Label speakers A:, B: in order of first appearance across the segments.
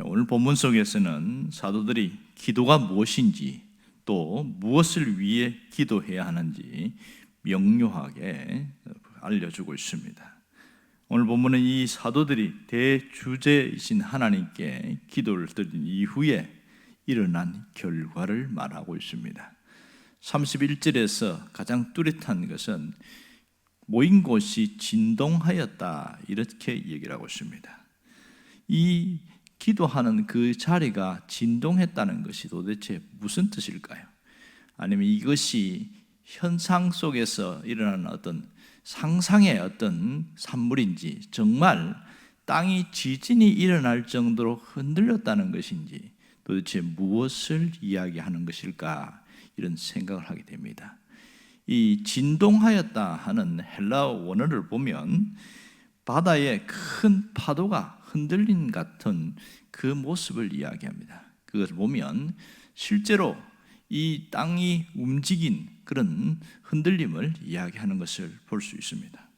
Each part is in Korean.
A: 오늘 본문 속에서는 사도들이 기도가 무엇인지 또 무엇을 위해 기도해야 하는지 명료하게 알려주고 있습니다. 오늘 본문은 이 사도들이 대주제이신 하나님께 기도를 드린 이후에 일어난 결과를 말하고 있습니다. 31절에서 가장 뚜렷한 것은 모인 곳이 진동하였다, 이렇게 얘기를 하고 있습니다. 이 기도하는 그 자리가 진동했다는 것이 도대체 무슨 뜻일까요? 아니면 이것이 현상 속에서 일어나는 어떤 상상의 어떤 산물인지, 정말 땅이 지진이 일어날 정도로 흔들렸다는 것인지, 도대체 무엇을 이야기하는 것일까, 이런 생각을 하게 됩니다. 이 진동하였다 하는 헬라어 원어를 보면 바다에 큰 파도가 흔들린 같은 그 모습을 이야기합니다. 그것을 보면 실제로 이 땅이 움직인 그런 흔들림을 이야기하는 것을 볼 수 있습니다.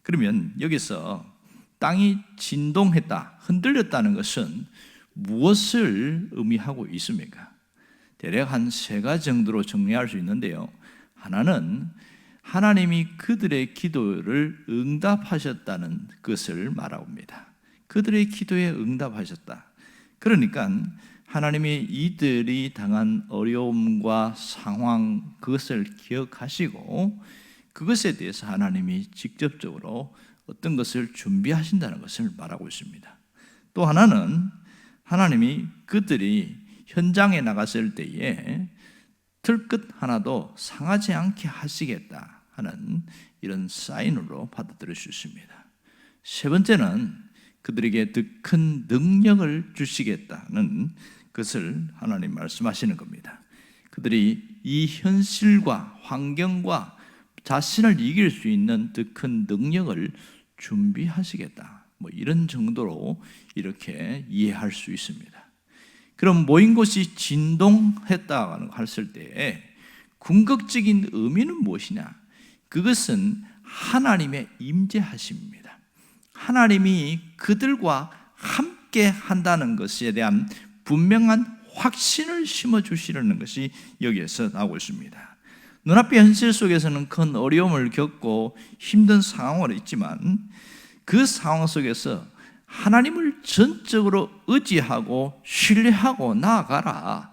A: 그러면 여기서 땅이 진동했다, 흔들렸다는 것은 무엇을 의미하고 있습니까? 대략 한 세 가지 정도로 정리할 수 있는데요. 하나는 하나님이 그들의 기도를 응답하셨다는 것을 말합니다. 그들의 기도에 응답하셨다. 그러니까 하나님이 이들이 당한 어려움과 상황, 그것을 기억하시고 그것에 대해서 하나님이 직접적으로 어떤 것을 준비하신다는 것을 말하고 있습니다. 또 하나는 하나님이 그들이 현장에 나갔을 때에 틀끝 하나도 상하지 않게 하시겠다 하는 이런 사인으로 받아들일 수 있습니다. 세 번째는 그들에게 더 큰 능력을 주시겠다는 것을 하나님 말씀하시는 겁니다. 그들이 이 현실과 환경과 자신을 이길 수 있는 더 큰 능력을 준비하시겠다, 이런 정도로 이렇게 이해할 수 있습니다. 그럼 모인 곳이 진동했다고 했을 때 궁극적인 의미는 무엇이냐? 그것은 하나님의 임재하심입니다. 하나님이 그들과 함께 한다는 것에 대한 분명한 확신을 심어주시려는 것이 여기에서 나오고 있습니다. 눈앞의 현실 속에서는 큰 어려움을 겪고 힘든 상황으로 있지만 그 상황 속에서 하나님을 전적으로 의지하고 신뢰하고 나아가라,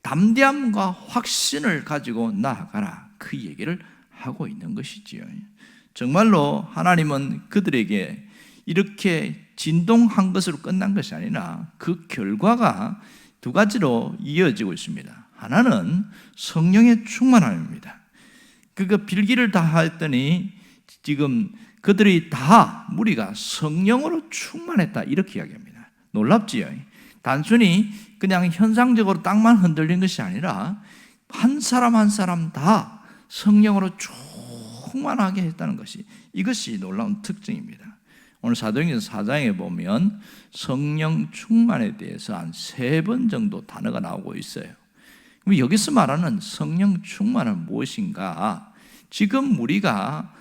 A: 담대함과 확신을 가지고 나아가라, 그 얘기를 하고 있는 것이지요. 정말로 하나님은 그들에게 이렇게 진동한 것으로 끝난 것이 아니라 그 결과가 두 가지로 이어지고 있습니다. 하나는 성령의 충만함입니다. 그거 빌기를 다 했더니 지금 그들이 다 무리가 성령으로 충만했다, 이렇게 이야기합니다. 놀랍지요? 단순히 그냥 현상적으로 땅만 흔들린 것이 아니라 한 사람 한 사람 다 성령으로 충만하게 했다는 것이, 이것이 놀라운 특징입니다. 오늘 사도행전 4장에 보면 성령 충만에 대해서 한 3번 정도 단어가 나오고 있어요. 그럼 여기서 말하는 성령 충만은 무엇인가? 지금 우리가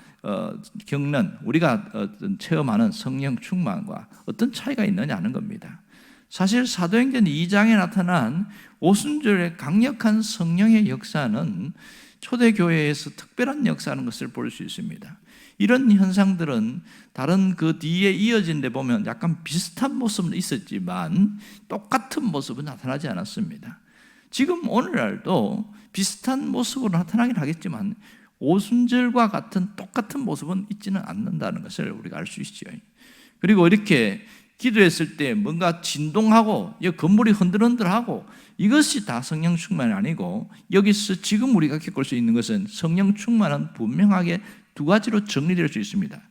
A: 겪는, 우리가 체험하는 성령 충만과 어떤 차이가 있느냐는 겁니다. 사실 사도행전 2장에 나타난 오순절의 강력한 성령의 역사는 초대교회에서 특별한 역사라는 것을 볼 수 있습니다. 이런 현상들은 다른 그 뒤에 이어진 데 보면 약간 비슷한 모습은 있었지만 똑같은 모습은 나타나지 않았습니다. 지금 오늘날도 비슷한 모습으로 나타나긴 하겠지만 오순절과 같은 똑같은 모습은 있지는 않는다는 것을 우리가 알 수 있죠. 그리고 이렇게 기도했을 때 뭔가 진동하고 건물이 흔들흔들하고 이것이 다 성령 충만이 아니고, 여기서 지금 우리가 겪을 수 있는 것은 성령 충만은 분명하게 두 가지로 정리될 수 있습니다.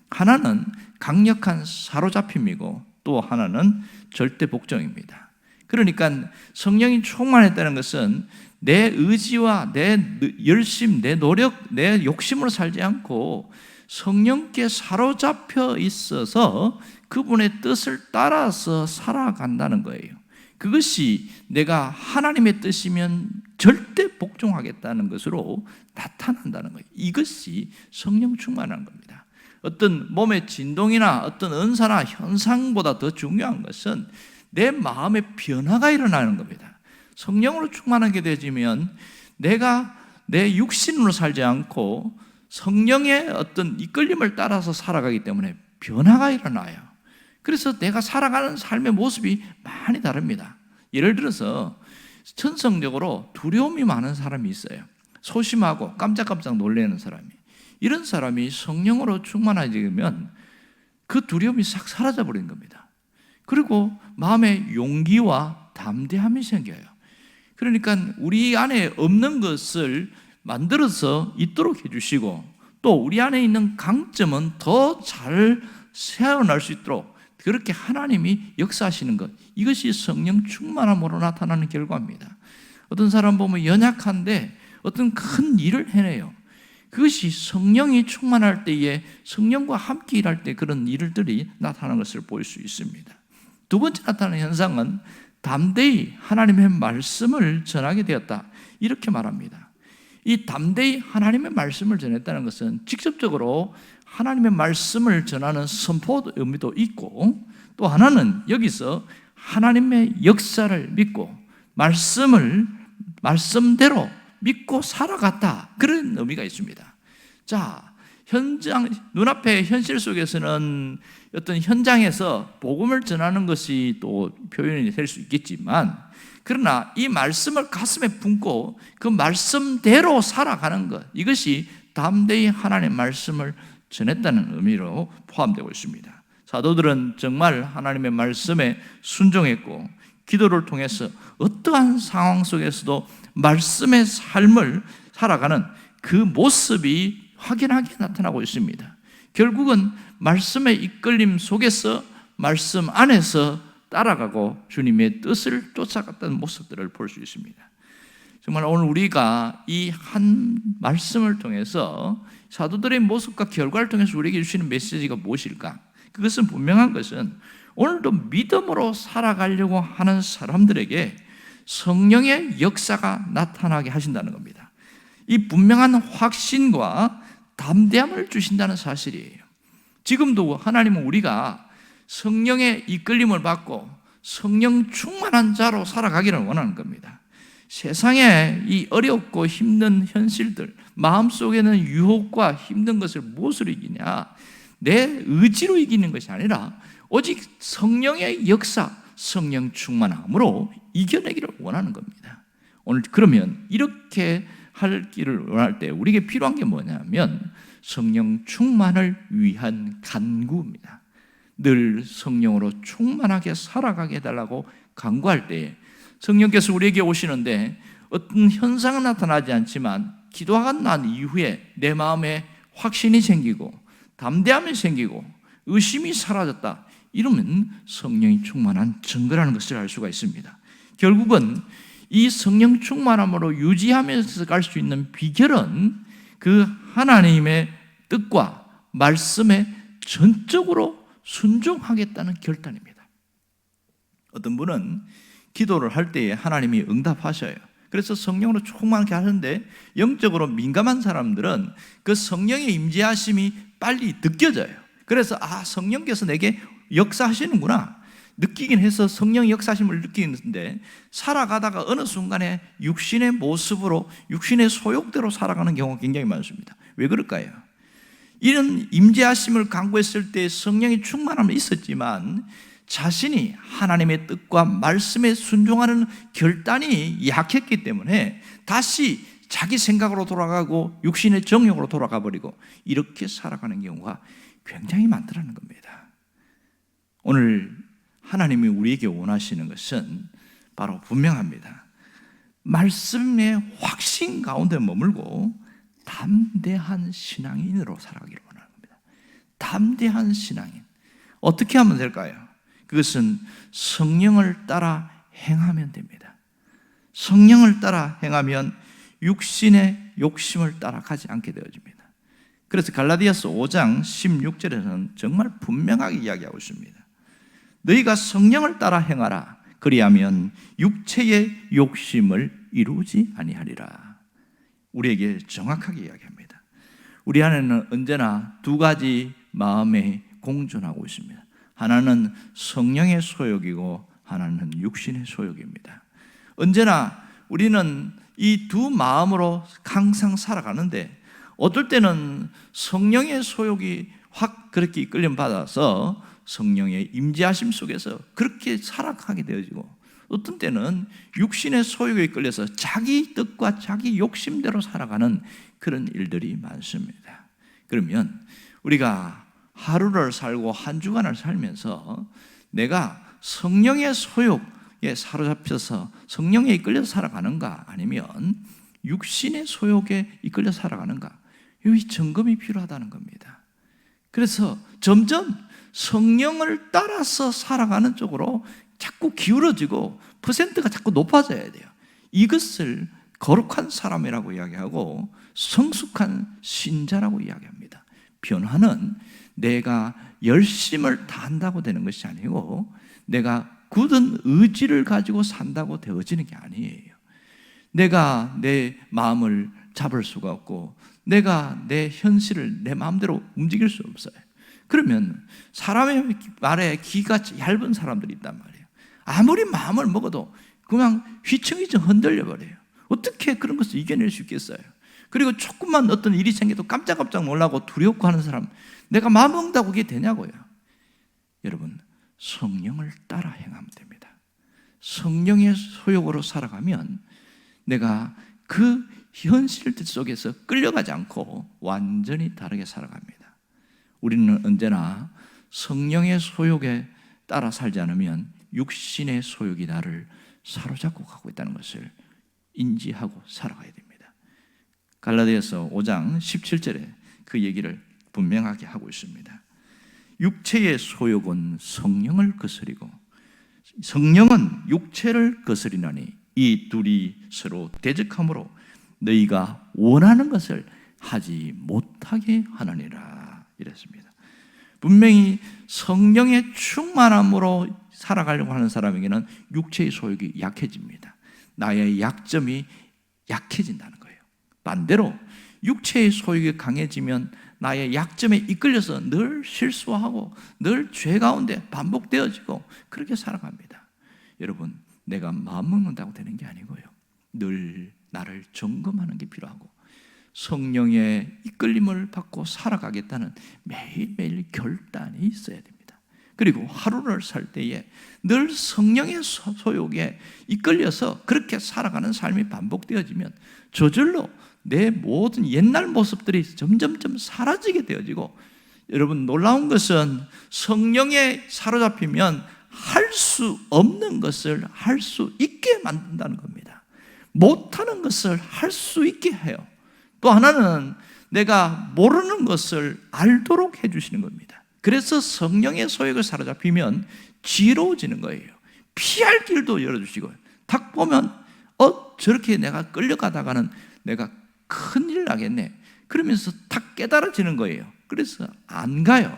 A: 하나는 강력한 사로잡힘이고 또 하나는 절대 복종입니다. 그러니까 성령이 충만했다는 것은 내 의지와 내 열심, 내 노력, 내 욕심으로 살지 않고 성령께 사로잡혀 있어서 그분의 뜻을 따라서 살아간다는 거예요. 그것이 내가 하나님의 뜻이면 절대 복종하겠다는 것으로 나타난다는 거예요. 이것이 성령 충만한 겁니다. 어떤 몸의 진동이나 어떤 은사나 현상보다 더 중요한 것은 내 마음의 변화가 일어나는 겁니다. 성령으로 충만하게 되지면 내가 내 육신으로 살지 않고 성령의 어떤 이끌림을 따라서 살아가기 때문에 변화가 일어나요. 그래서 내가 살아가는 삶의 모습이 많이 다릅니다. 예를 들어서 천성적으로 두려움이 많은 사람이 있어요. 소심하고 깜짝깜짝 놀라는 사람이. 이런 사람이 성령으로 충만해지면 그 두려움이 싹 사라져 버린 겁니다. 그리고 마음에 용기와 담대함이 생겨요. 그러니까 우리 안에 없는 것을 만들어서 있도록 해주시고 또 우리 안에 있는 강점은 더 잘 새어날 수 있도록 그렇게 하나님이 역사하시는 것, 이것이 성령 충만함으로 나타나는 결과입니다. 어떤 사람 보면 연약한데 어떤 큰 일을 해내요. 그것이 성령이 충만할 때에 성령과 함께 일할 때 그런 일들이 나타나는 것을 볼 수 있습니다. 두 번째 나타나는 현상은 담대히 하나님의 말씀을 전하게 되었다, 이렇게 말합니다. 이 담대히 하나님의 말씀을 전했다는 것은 직접적으로 하나님의 말씀을 전하는 선포 의미도 있고, 또 하나는 여기서 하나님의 역사를 믿고 말씀대로 믿고 살아갔다, 그런 의미가 있습니다. 자, 눈앞의 현실 속에서는 어떤 현장에서 복음을 전하는 것이 또 표현이 될 수 있겠지만, 그러나 이 말씀을 가슴에 품고 그 말씀대로 살아가는 것, 이것이 담대히 하나님의 말씀을 전했다는 의미로 포함되고 있습니다. 사도들은 정말 하나님의 말씀에 순종했고 기도를 통해서 어떠한 상황 속에서도 말씀의 삶을 살아가는 그 모습이 확연하게 나타나고 있습니다. 결국은 말씀의 이끌림 속에서 말씀 안에서 따라가고 주님의 뜻을 쫓아갔다는 모습들을 볼 수 있습니다. 정말 오늘 우리가 이 한 말씀을 통해서 사도들의 모습과 결과를 통해서 우리에게 주시는 메시지가 무엇일까? 그것은 분명한 것은 오늘도 믿음으로 살아가려고 하는 사람들에게 성령의 역사가 나타나게 하신다는 겁니다. 이 분명한 확신과 담대함을 주신다는 사실이에요. 지금도 하나님은 우리가 성령의 이끌림을 받고 성령 충만한 자로 살아가기를 원하는 겁니다. 세상에 이 어렵고 힘든 현실들, 마음속에는 유혹과 힘든 것을 무엇으로 이기냐? 내 의지로 이기는 것이 아니라 오직 성령의 역사, 성령 충만함으로 이겨내기를 원하는 겁니다. 오늘 그러면 이렇게 할 길을 원할 때 우리에게 필요한 게 뭐냐면 성령 충만을 위한 간구입니다. 늘 성령으로 충만하게 살아가게 해달라고 간구할 때에 성령께서 우리에게 오시는데 어떤 현상은 나타나지 않지만 기도가 난 이후에 내 마음에 확신이 생기고 담대함이 생기고 의심이 사라졌다, 이러면 성령이 충만한 증거라는 것을 알 수가 있습니다. 결국은 이 성령 충만함으로 유지하면서 갈 수 있는 비결은 그 하나님의 뜻과 말씀에 전적으로 순종하겠다는 결단입니다. 어떤 분은 기도를 할 때에 하나님이 응답하셔요. 그래서 성령으로 충만하게 하는데 영적으로 민감한 사람들은 그 성령의 임재하심이 빨리 느껴져요. 그래서 성령께서 내게 역사하시는구나 느끼긴 해서 성령의 역사하심을 느끼는데, 살아가다가 어느 순간에 육신의 모습으로 육신의 소욕대로 살아가는 경우가 굉장히 많습니다. 왜 그럴까요? 이런 임재하심을 간구했을 때 성령의 충만함이 있었지만 자신이 하나님의 뜻과 말씀에 순종하는 결단이 약했기 때문에 다시 자기 생각으로 돌아가고 육신의 정욕으로 돌아가 버리고 이렇게 살아가는 경우가 굉장히 많다는 겁니다. 오늘 하나님이 우리에게 원하시는 것은 바로 분명합니다. 말씀의 확신 가운데 머물고 담대한 신앙인으로 살아가기를 원하는 겁니다. 담대한 신앙인. 어떻게 하면 될까요? 그것은 성령을 따라 행하면 됩니다. 성령을 따라 행하면 육신의 욕심을 따라가지 않게 되어집니다. 그래서 갈라디아서 5장 16절에서는 정말 분명하게 이야기하고 있습니다. 너희가 성령을 따라 행하라. 그리하면 육체의 욕심을 이루지 아니하리라. 우리에게 정확하게 이야기합니다. 우리 안에는 언제나 두 가지 마음에 공존하고 있습니다. 하나는 성령의 소욕이고 하나는 육신의 소욕입니다. 언제나 우리는 이 두 마음으로 항상 살아가는데 어떨 때는 성령의 소욕이 확 그렇게 이끌림 받아서 성령의 임재하심 속에서 그렇게 살아가게 되어지고, 어떤 때는 육신의 소욕에 이끌려서 자기 뜻과 자기 욕심대로 살아가는 그런 일들이 많습니다. 그러면 우리가 하루를 살고 한 주간을 살면서 내가 성령의 소욕에 사로잡혀서 성령에 이끌려서 살아가는가, 아니면 육신의 소욕에 이끌려 살아가는가, 이 점검이 필요하다는 겁니다. 그래서 점점 성령을 따라서 살아가는 쪽으로 자꾸 기울어지고 퍼센트가 자꾸 높아져야 돼요. 이것을 거룩한 사람이라고 이야기하고 성숙한 신자라고 이야기합니다. 변화는 내가 열심을 다한다고 되는 것이 아니고 내가 굳은 의지를 가지고 산다고 되어지는 게 아니에요. 내가 내 마음을 잡을 수가 없고 내가 내 현실을 내 마음대로 움직일 수 없어요. 그러면 사람의 말에 귀가 얇은 사람들이 있단 말이에요. 아무리 마음을 먹어도 그냥 휘청휘청 흔들려 버려요. 어떻게 그런 것을 이겨낼 수 있겠어요? 그리고 조금만 어떤 일이 생겨도 깜짝깜짝 놀라고 두렵고 하는 사람, 내가 마음 먹는다고 그게 되냐고요. 여러분, 성령을 따라 행하면 됩니다. 성령의 소욕으로 살아가면 내가 그 현실 속에서 끌려가지 않고 완전히 다르게 살아갑니다. 우리는 언제나 성령의 소욕에 따라 살지 않으면 육신의 소욕이 나를 사로잡고 가고 있다는 것을 인지하고 살아가야 됩니다. 갈라디아서 5장 17절에 그 얘기를 분명하게 하고 있습니다. 육체의 소욕은 성령을 거스리고 성령은 육체를 거스리나니 이 둘이 서로 대적하므로 너희가 원하는 것을 하지 못하게 하느니라 이랬습니다. 분명히 성령의 충만함으로 살아가려고 하는 사람에게는 육체의 소욕이 약해집니다. 나의 약점이 약해진다는 거예요. 반대로 육체의 소욕이 강해지면 나의 약점에 이끌려서 늘 실수하고 늘 죄 가운데 반복되어지고 그렇게 살아갑니다. 여러분, 내가 마음먹는다고 되는 게 아니고요, 늘 나를 점검하는 게 필요하고 성령의 이끌림을 받고 살아가겠다는 매일매일 결단이 있어야 됩니다. 그리고 하루를 살 때에 늘 성령의 소욕에 이끌려서 그렇게 살아가는 삶이 반복되어지면 저절로 내 모든 옛날 모습들이 점점점 사라지게 되어지고, 여러분, 놀라운 것은 성령에 사로잡히면 할 수 없는 것을 할 수 있게 만든다는 겁니다. 못하는 것을 할 수 있게 해요. 또 하나는 내가 모르는 것을 알도록 해주시는 겁니다. 그래서 성령의 소욕을 사로잡히면 지혜로워지는 거예요. 피할 길도 열어주시고, 딱 보면 저렇게 내가 끌려가다가는 내가 큰일 나겠네, 그러면서 딱 깨달아지는 거예요. 그래서 안 가요.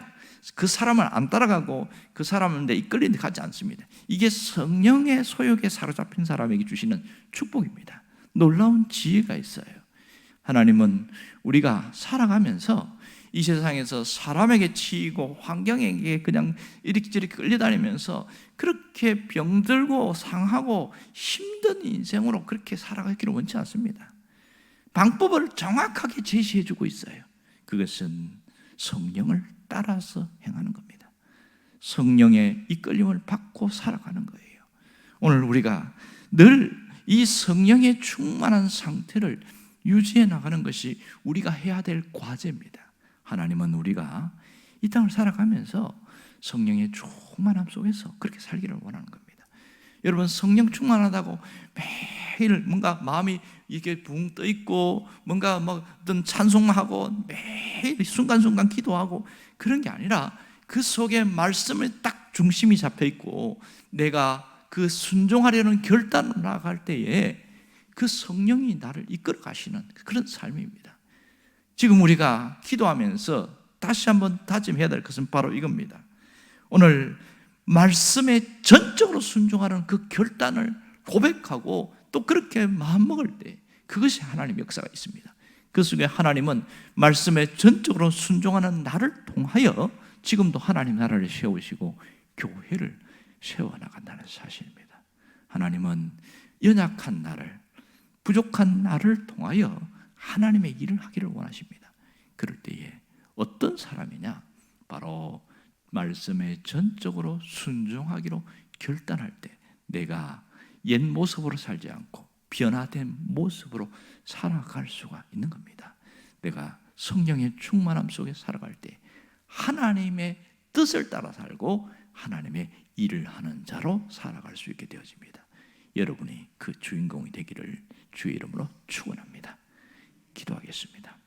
A: 그 사람을 안 따라가고 그 사람한테 이끌리는 데 가지 않습니다. 이게 성령의 소욕에 사로잡힌 사람에게 주시는 축복입니다. 놀라운 지혜가 있어요. 하나님은 우리가 살아가면서 이 세상에서 사람에게 치이고 환경에게 그냥 이렇게 끌려다니면서 그렇게 병들고 상하고 힘든 인생으로 그렇게 살아가기를 원치 않습니다. 방법을 정확하게 제시해 주고 있어요. 그것은 성령을 따라서 행하는 겁니다. 성령의 이끌림을 받고 살아가는 거예요. 오늘 우리가 늘 이 성령의 충만한 상태를 유지해 나가는 것이 우리가 해야 될 과제입니다. 하나님은 우리가 이 땅을 살아가면서 성령의 충만함 속에서 그렇게 살기를 원하는 겁니다. 여러분, 성령 충만하다고 매일 뭔가 마음이 이렇게 붕 떠 있고 뭔가 어떤 찬송하고 매일 순간순간 기도하고 그런 게 아니라 그 속에 말씀에 딱 중심이 잡혀 있고 내가 그 순종하려는 결단을 나아갈 때에 그 성령이 나를 이끌어 가시는 그런 삶입니다. 지금 우리가 기도하면서 다시 한번 다짐해야 될 것은 바로 이겁니다. 오늘 말씀에 전적으로 순종하는 그 결단을 고백하고 또 그렇게 마음먹을 때 그것이 하나님의 역사가 있습니다. 그 속에 하나님은 말씀에 전적으로 순종하는 나를 통하여 지금도 하나님 나라를 세우시고 교회를 세워나간다는 사실입니다. 하나님은 연약한 나를, 부족한 나를 통하여 하나님의 일을 하기를 원하십니다. 그럴 때에 어떤 사람이냐? 바로 말씀에 전적으로 순종하기로 결단할 때 내가 옛 모습으로 살지 않고 변화된 모습으로 살아갈 수가 있는 겁니다. 내가 성령의 충만함 속에 살아갈 때 하나님의 뜻을 따라 살고 하나님의 일을 하는 자로 살아갈 수 있게 되어집니다. 여러분이 그 주인공이 되기를 주의 이름으로 축원합니다. 기도하겠습니다.